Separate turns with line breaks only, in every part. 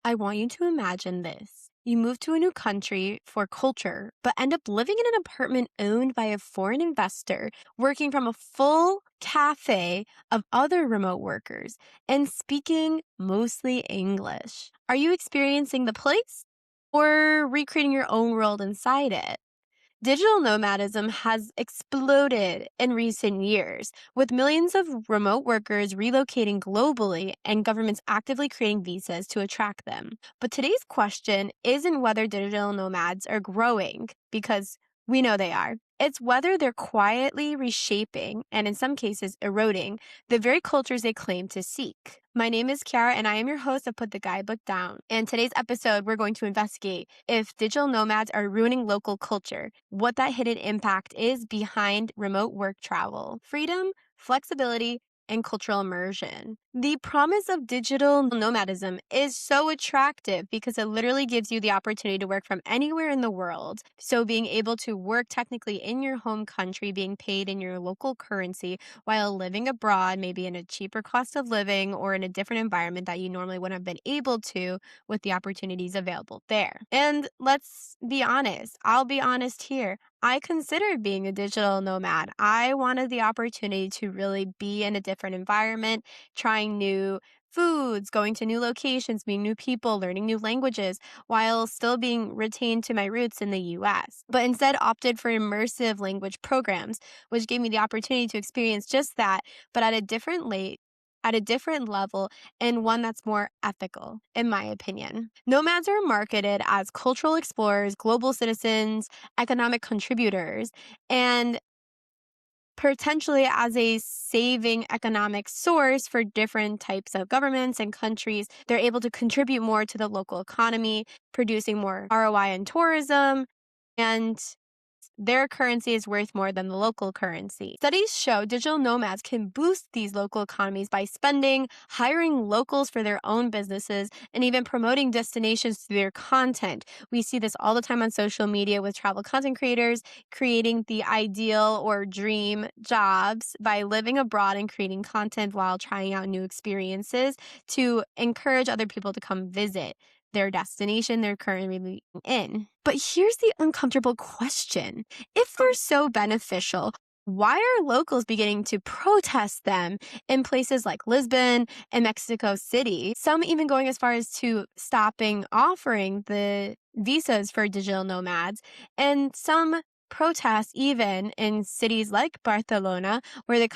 I want you to imagine this. You move to a new country for culture, but end up living in an apartment owned by a foreign investor, working from a full cafe of other remote workers, and speaking mostly English. Are you experiencing the place or recreating your own world inside it? Digital nomadism has exploded in recent years, with millions of remote workers relocating globally and governments actively creating visas to attract them. But today's question isn't whether digital nomads are growing, because we know they are. It's whether they're quietly reshaping and, in some cases, eroding the very cultures they claim to seek. My name is Kiara, and I am your host of Put the Guidebook Down. In today's episode, we're going to investigate if digital nomads are ruining local culture, what that hidden impact is behind remote work travel, freedom, flexibility, and cultural immersion. The promise of digital nomadism is so attractive because it literally gives you the opportunity to work from anywhere in the world. So, being able to work technically in your home country, being paid in your local currency while living abroad, maybe in a cheaper cost of living or in a different environment that you normally wouldn't have been able to with the opportunities available there. And let's be honest, I'll be honest here. I considered being a digital nomad. I wanted the opportunity to really be in a different environment, trying new foods, going to new locations, meeting new people, learning new languages, while still being retained to my roots in the US. But instead opted for immersive language programs, which gave me the opportunity to experience just that, but at a different level, and one that's more ethical, in my opinion. Nomads are marketed as cultural explorers, global citizens, economic contributors, and potentially as a saving economic source for different types of governments and countries. They're able to contribute more to the local economy, producing more ROI in tourism, and their currency is worth more than the local currency. Studies show digital nomads can boost these local economies by spending, hiring locals for their own businesses, and even promoting destinations through their content. We see this all the time on social media with travel content creators creating the ideal or dream jobs by living abroad and creating content while trying out new experiences to encourage other people to come visit their destination they're currently living in. But here's the uncomfortable question. If they're so beneficial, why are locals beginning to protest them in places like Lisbon and Mexico City? Some even going as far as to stopping offering the visas for digital nomads, and some protests even in cities like Barcelona, where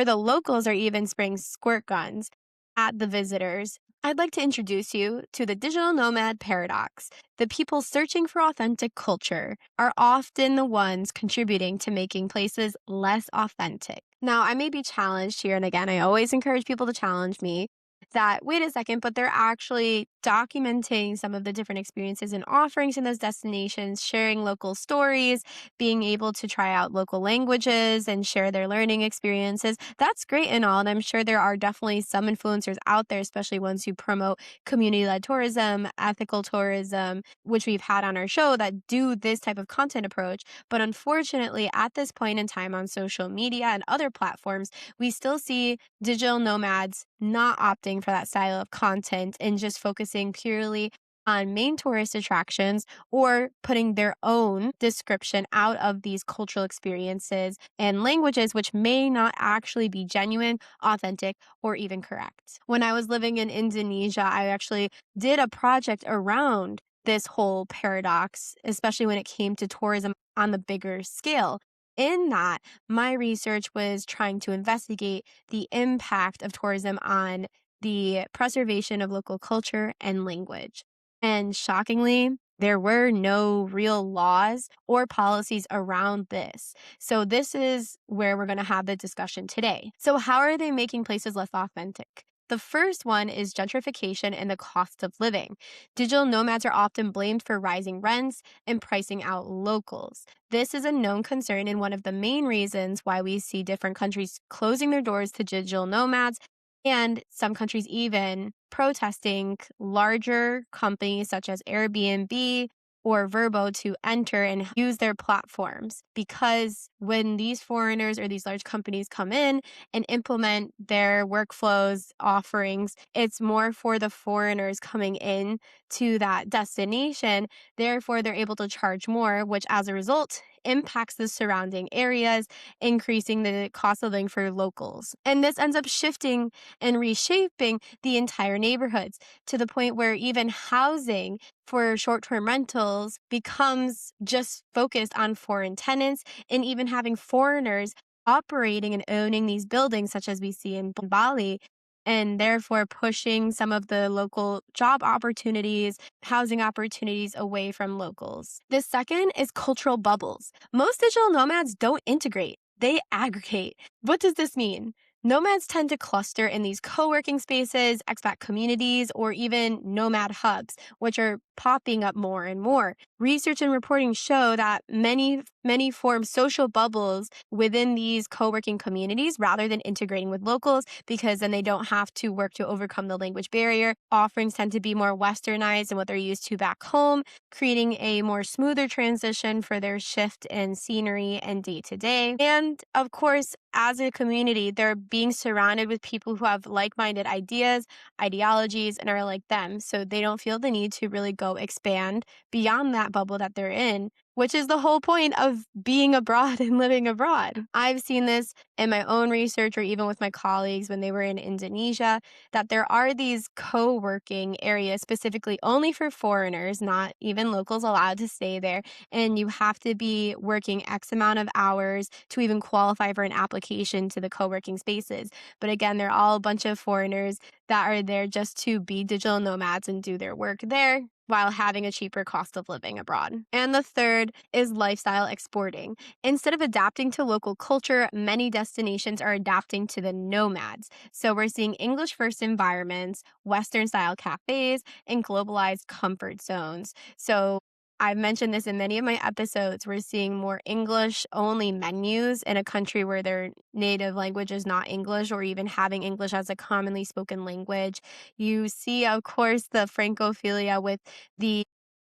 the locals are even spraying squirt guns at the visitors. I'd like to introduce you to the digital nomad paradox. The people searching for authentic culture are often the ones contributing to making places less authentic. Now, I may be challenged here, and again, I always encourage people to challenge me that, wait a second, but they're actually documenting some of the different experiences and offerings in those destinations, sharing local stories, being able to try out local languages and share their learning experiences. That's great and all. And I'm sure there are definitely some influencers out there, especially ones who promote community led tourism, ethical tourism, which we've had on our show that do this type of content approach. But unfortunately, at this point in time on social media and other platforms, we still see digital nomads not opting for that style of content and just focusing purely on main tourist attractions or putting their own description out of these cultural experiences and languages, which may not actually be genuine, authentic, or even correct. When I was living in Indonesia, I actually did a project around this whole paradox, especially when it came to tourism on the bigger scale. In that, my research was trying to investigate the impact of tourism on the preservation of local culture and language. And shockingly, there were no real laws or policies around this. So, this is where we're going to have the discussion today. So, how are they making places less authentic? The first one is gentrification and the cost of living. Digital nomads are often blamed for rising rents and pricing out locals. This is a known concern and one of the main reasons why we see different countries closing their doors to digital nomads and some countries even protesting larger companies such as Airbnb or verbo to enter and use their platforms. Because when these foreigners or these large companies come in and implement their workflows, offerings, it's more for the foreigners coming in to that destination. Therefore, they're able to charge more, which as a result impacts the surrounding areas, increasing the cost of living for locals. And this ends up shifting and reshaping the entire neighborhoods to the point where even housing for short-term rentals becomes just focused on foreign tenants, and even having foreigners operating and owning these buildings, such as we see in Bali, and therefore pushing some of the local job opportunities, housing opportunities away from locals. The second is cultural bubbles. Most digital nomads don't integrate, they aggregate. What does this mean? Nomads tend to cluster in these co-working spaces, expat communities, or even nomad hubs, which are popping up more and more. Research and reporting show that many form social bubbles within these co-working communities rather than integrating with locals, because then they don't have to work to overcome the language barrier. Offerings tend to be more westernized than what they're used to back home, creating a more smoother transition for their shift in scenery and day-to-day. And of course, as a community, they're being surrounded with people who have like-minded ideas, ideologies, and are like them. So they don't feel the need to really go expand beyond that bubble that they're in, which is the whole point of being abroad and living abroad. I've seen this in my own research or even with my colleagues when they were in Indonesia, that there are these co-working areas specifically only for foreigners, not even locals allowed to stay there. And you have to be working X amount of hours to even qualify for an application to the co-working spaces. But again, they're all a bunch of foreigners that are there just to be digital nomads and do their work there while having a cheaper cost of living abroad. And the third is lifestyle exporting. Instead of adapting to local culture, many destinations are adapting to the nomads. So we're seeing English first environments, Western style cafes, and globalized comfort zones. So I've mentioned this in many of my episodes. We're seeing more English only menus in a country where their native language is not English, or even having English as a commonly spoken language. You see, of course, the Francophilia with the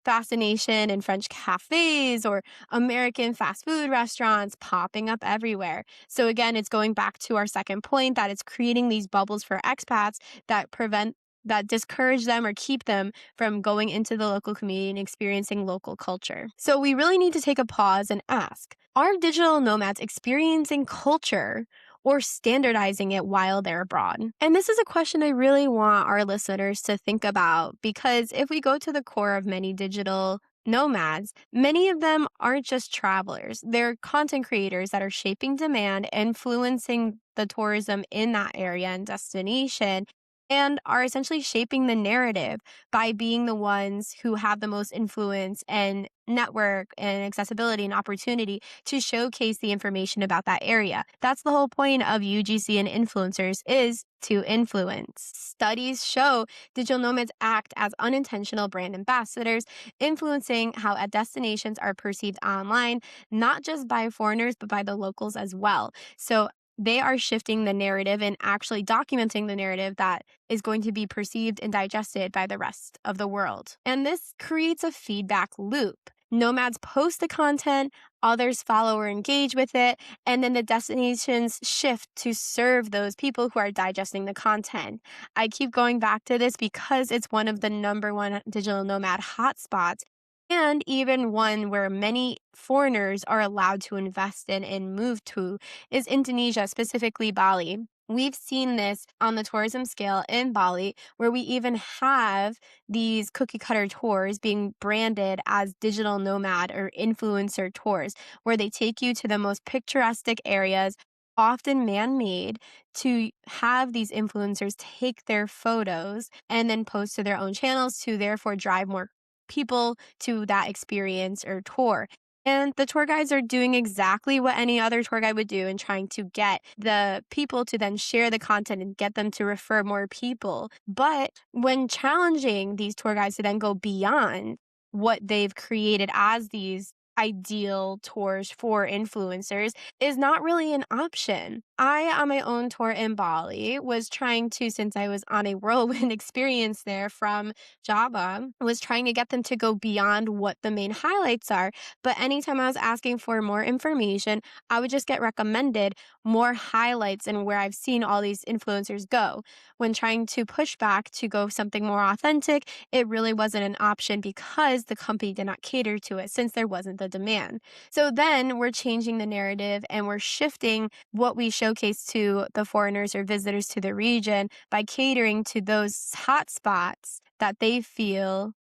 fascination in French cafes or American fast food restaurants popping up everywhere. So again, it's going back to our second point, that it's creating these bubbles for expats that discourage them or keep them from going into the local community and experiencing local culture. So we really need to take a pause and ask, are digital nomads experiencing culture or standardizing it while they're abroad? And this is a question I really want our listeners to think about, because if we go to the core of many digital nomads, many of them aren't just travelers. They're content creators that are shaping demand, influencing the tourism in that area and destination, and are essentially shaping the narrative by being the ones who have the most influence and network and accessibility and opportunity to showcase the information about that area. That's the whole point of UGC and influencers, is to influence. Studies show digital nomads act as unintentional brand ambassadors, influencing how destinations are perceived online, not just by foreigners, but by the locals as well. So they are shifting the narrative and actually documenting the narrative that is going to be perceived and digested by the rest of the world. And this creates a feedback loop. Nomads post the content, others follow or engage with it, and then the destinations shift to serve those people who are digesting the content. I keep going back to this because it's one of the number one digital nomad hotspots, and even one where many foreigners are allowed to invest in and move to, is Indonesia, specifically Bali. We've seen this on the tourism scale in Bali, where we even have these cookie cutter tours being branded as digital nomad or influencer tours, where they take you to the most picturesque areas, often man-made, to have these influencers take their photos and then post to their own channels to therefore drive more people to that experience or tour. And the tour guides are doing exactly what any other tour guide would do in trying to get the people to then share the content and get them to refer more people. But when challenging these tour guides to then go beyond what they've created as these ideal tours for influencers, is not really an option. I, on my own tour in Bali, was trying to, since I was on a whirlwind experience there from Java, was trying to get them to go beyond what the main highlights are. But anytime I was asking for more information, I would just get recommended more highlights and where I've seen all these influencers go. When trying to push back to go something more authentic, it really wasn't an option because the company did not cater to it since there wasn't the demand. So then we're changing the narrative and we're shifting what we showcase to the foreigners or visitors to the region by catering to those hot spots that they feel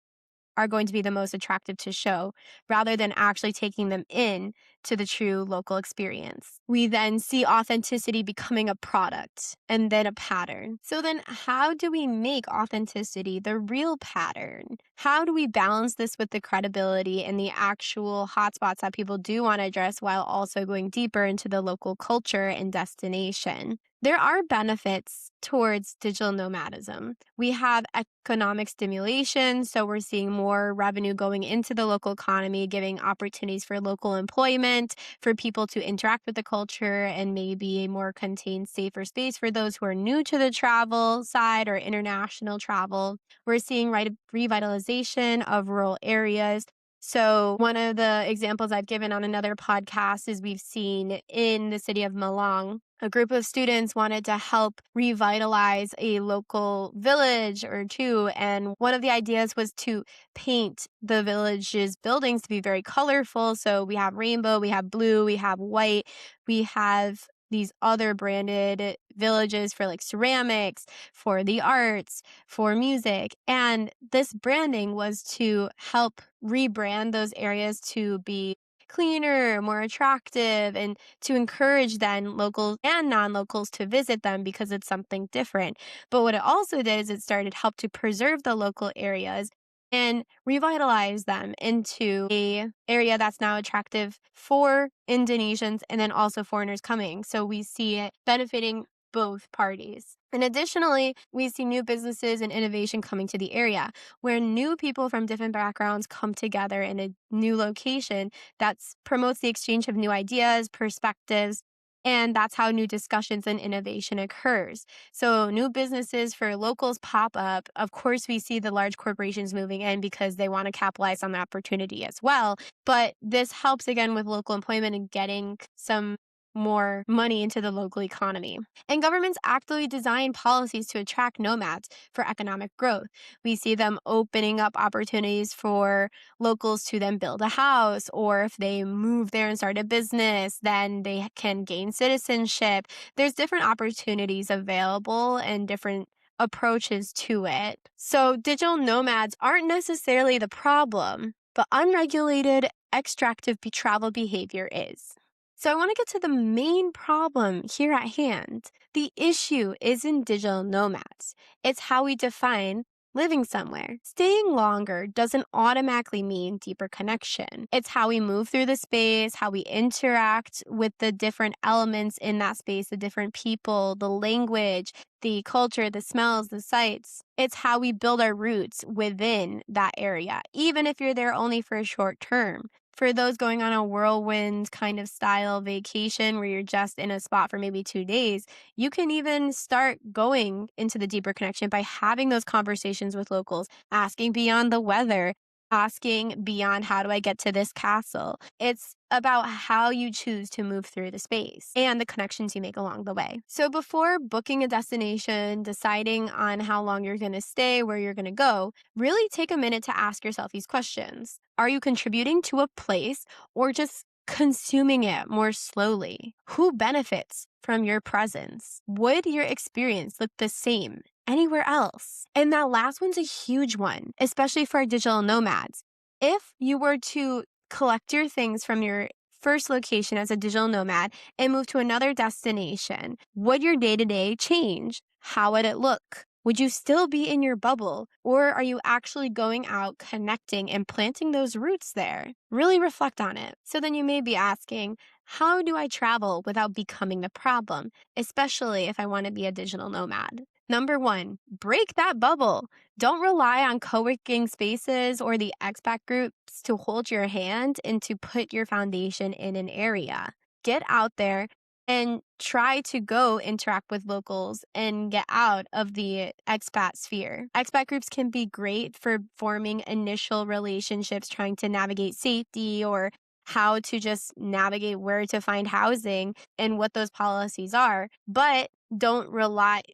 are going to be the most attractive to show rather than actually taking them in to the true local experience. We then see authenticity becoming a product and then a pattern. So then how do we make authenticity the real pattern? How do we balance this with the credibility and the actual hotspots that people do want to address while also going deeper into the local culture and destination? There are benefits towards digital nomadism. We have economic stimulation, so we're seeing more revenue going into the local economy, giving opportunities for local employment, for people to interact with the culture, and maybe a more contained, safer space for those who are new to the travel side or international travel. We're seeing revitalization of rural areas. So, one of the examples I've given on another podcast is we've seen in the city of Malang, a group of students wanted to help revitalize a local village or two. And one of the ideas was to paint the village's buildings to be very colorful. So we have rainbow, we have blue, we have white, we have these other branded villages for like ceramics, for the arts, for music. And this branding was to help rebrand those areas to be cleaner, more attractive, and to encourage then locals and non-locals to visit them because it's something different. But what it also did is it started help to preserve the local areas and revitalize them into a area that's now attractive for Indonesians and then also foreigners coming. So we see it benefiting both parties. And additionally, we see new businesses and innovation coming to the area where new people from different backgrounds come together in a new location that promotes the exchange of new ideas, perspectives, and that's how new discussions and innovation occurs. So new businesses for locals pop up. Of course, we see the large corporations moving in because they want to capitalize on the opportunity as well. But this helps again with local employment and getting some more money into the local economy. And governments actively design policies to attract nomads for economic growth. We see them opening up opportunities for locals to then build a house, or if they move there and start a business, then they can gain citizenship. There's different opportunities available and different approaches to it. So digital nomads aren't necessarily the problem, but unregulated extractive travel behavior is. So I want to get to the main problem here at hand. The issue isn't digital nomads. It's how we define living somewhere. Staying longer doesn't automatically mean deeper connection. It's how we move through the space, how we interact with the different elements in that space, the different people, the language, the culture, the smells, the sights. It's how we build our roots within that area, even if you're there only for a short term. For those going on a whirlwind kind of style vacation where you're just in a spot for maybe 2 days, you can even start going into the deeper connection by having those conversations with locals, asking beyond the weather, asking beyond how do I get to this castle. It's about how you choose to move through the space and the connections you make along the way. So before booking a destination, deciding on how long you're going to stay, where you're going to go, really take a minute to ask yourself these questions. Are you contributing to a place or just consuming it more slowly? Who benefits from your presence? Would your experience look the same anywhere else? And that last one's a huge one, especially for our digital nomads. If you were to collect your things from your first location as a digital nomad and move to another destination, would your day-to-day change? How would it look? Would you still be in your bubble, or are you actually going out, connecting, and planting those roots there? Really reflect on it. So then you may be asking, how do I travel without becoming the problem, especially if I want to be a digital nomad? Number one, break that bubble. Don't rely on co-working spaces or the expat groups to hold your hand and to put your foundation in an area. Get out there, and try to go interact with locals and get out of the expat sphere. Expat groups can be great for forming initial relationships, trying to navigate safety or how to just navigate where to find housing and what those policies are. But don't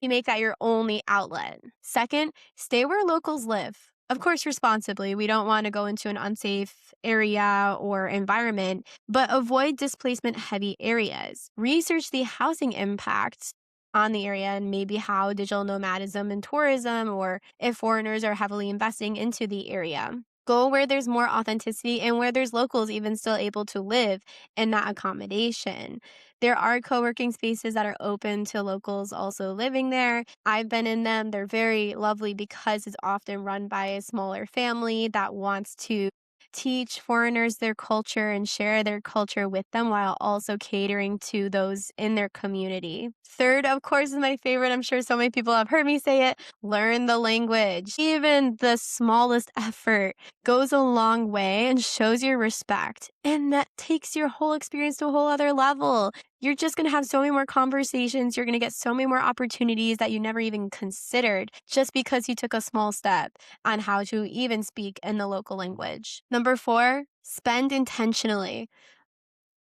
make that your only outlet. Second, stay where locals live. Of course, responsibly. We don't want to go into an unsafe area or environment, but avoid displacement heavy areas. Research the housing impacts on the area and maybe how digital nomadism and tourism, or if foreigners are heavily investing into the area. Go where there's more authenticity and where there's locals even still able to live in that accommodation. There are co-working spaces that are open to locals also living there. I've been in them. They're very lovely because it's often run by a smaller family that wants to teach foreigners their culture and share their culture with them while also catering to those in their community. Third, of course, is my favorite. I'm sure so many people have heard me say it. Learn the language. Even the smallest effort goes a long way and shows your respect. And that takes your whole experience to a whole other level. You're just going to have so many more conversations. You're going to get so many more opportunities that you never even considered just because you took a small step on how to even speak in the local language. Number 4, spend intentionally.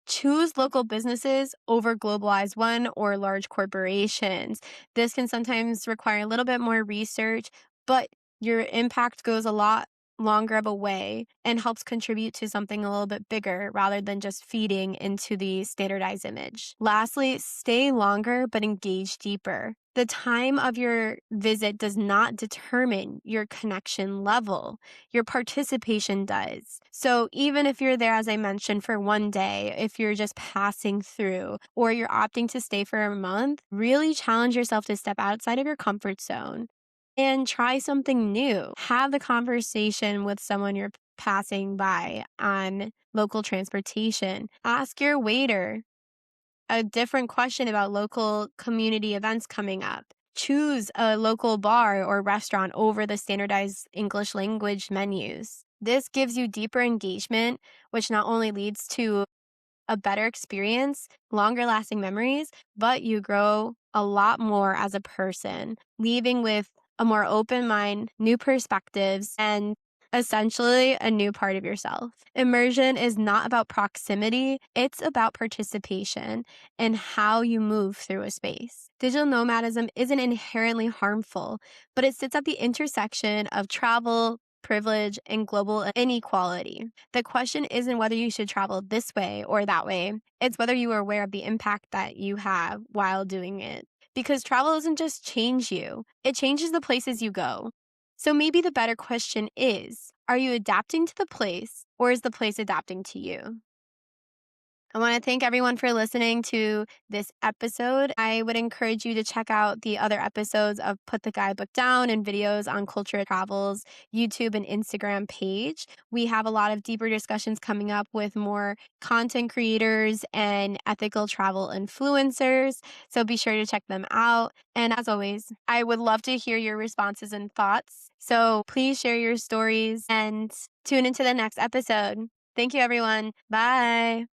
Choose local businesses over globalized one or large corporations. This can sometimes require a little bit more research, but your impact goes a lot longer of a way and helps contribute to something a little bit bigger rather than just feeding into the standardized image. Lastly, stay longer but engage deeper. The time of your visit does not determine your connection level. Your participation does. So even if you're there, as I mentioned, for one day, if you're just passing through or you're opting to stay for a month, really challenge yourself to step outside of your comfort zone and try something new. Have the conversation with someone you're passing by on local transportation. Ask your waiter a different question about local community events coming up. Choose a local bar or restaurant over the standardized English language menus. This gives you deeper engagement, which not only leads to a better experience, longer lasting memories, but you grow a lot more as a person, leaving with a more open mind, new perspectives, and essentially a new part of yourself. Immersion is not about proximity, it's about participation and how you move through a space. Digital nomadism isn't inherently harmful, but it sits at the intersection of travel, privilege, and global inequality. The question isn't whether you should travel this way or that way. It's whether you are aware of the impact that you have while doing it. Because travel doesn't just change you, it changes the places you go. So maybe the better question is, are you adapting to the place or is the place adapting to you? I want to thank everyone for listening to this episode. I would encourage you to check out the other episodes of Put the Guidebook Down and videos on Culture Travels YouTube and Instagram page. We have a lot of deeper discussions coming up with more content creators and ethical travel influencers. So be sure to check them out. And as always, I would love to hear your responses and thoughts. So please share your stories and tune into the next episode. Thank you, everyone. Bye.